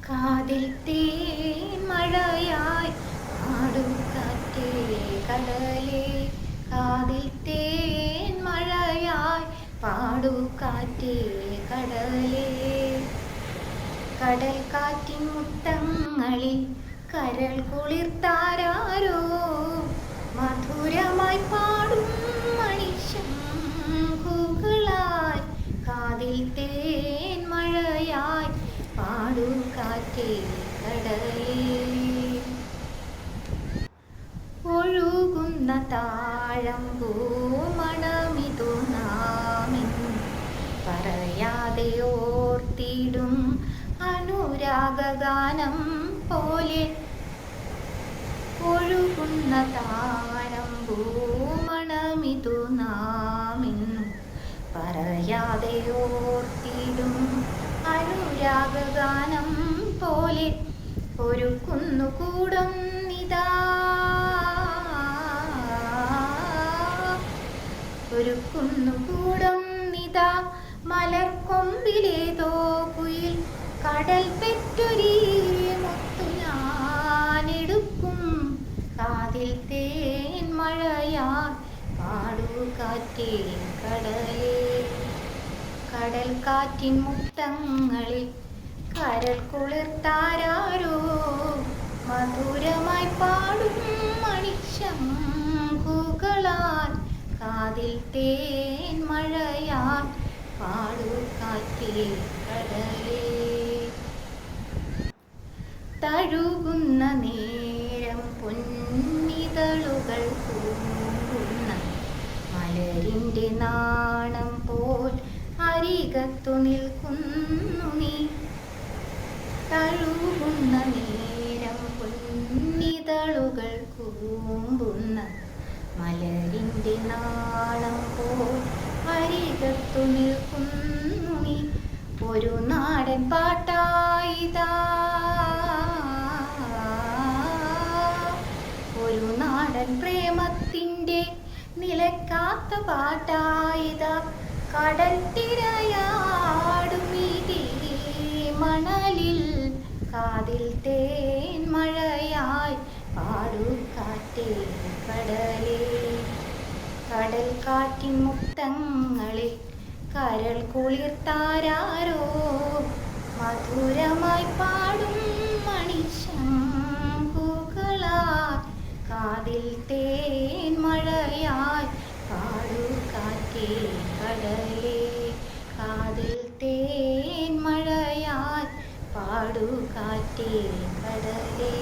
കാതിൽ തേൻ മഴയായി പാടും കാറ്റേ കടലേ. കാതിൽ തേൻ മഴയായി പാടൂ കാറ്റേ കടലേ. കടൽ കാറ്റിൻ മുത്തങ്ങളിൽ കരൾ കുളിർത്താരോ മധുരമായി പാടും മണിശംഖുകളായി. കാതിൽ തേൻ മഴയായി പാടൂ കാറ്റേ കടലേ. ഒഴുകുന്ന താഴമ്പൂ മണമിതു നാമെന്ന് പറയാതെ ഓർത്തിടും അനുരാഗഗാനം പോലെ. ഒഴുകുന്ന താഴമ്പൂ മണമിതു നാമെന്ന് പറയാതെ ഓർത്തിടും അനുരാഗഗാനം പോലെ. ഒരു കുന്നുകൂടുന്നിതാ ഒരു കുന്നുകൂടുന്നിതാ മലർക്കൊമ്പിലേതോ കുയിൽ. കടൽ പെറ്റൊരീ മുത്തു ഞാനെടുക്കും. കാതിൽ തേൻ മഴയായി പാടൂ കാറ്റേ കടലേ. കടൽ കാറ്റിൻ മുത്തങ്ങളിൽ കരൾ കുളിർത്താരോ മധുരമായി പാടും മണിശംഖുകളാൽ. കാതിൽ തേൻ മഴയായി പാടൂ കാറ്റേ കടലേ. തഴുകുന്ന നേരം പൊന്നിതളുകൾ പൂക്കുന്ന മലരിൻ്റെ നാണം പോൽ അരികത്തു നിൽക്കുന്നു നീ. തഴുകുന്ന നേരം പൊന്നിതളുകൾ കൂമ്പുന്ന മലരിൻ്റെ നാണം പോൽ അരികത്തു നിൽക്കുന്നു നീ. ഒരു നാടൻ പാട്ടായിതാ ഒരു നാടൻ പ്രേമത്തിൻ്റെ നിലയ്ക്കാത്ത പാട്ടായിതാ. കടൽ തിരയാടും ഇതേ മണലിൽ. കാതിൽ തേൻ മഴയായി പാടൂ കാറ്റേ കടലേ. കടൽ കാറ്റിൻ മുത്തങ്ങളിൽ കരൾ കുളിർത്താരോ മധുരമായി പാടും മണിശംഖുകളാൽ. കാതിൽ തേൻ മഴയായി പാടൂ കാറ്റേ കടലേ. കാതിൽ തേൻ മഴയായി പാടൂ കാറ്റേ കടലേ.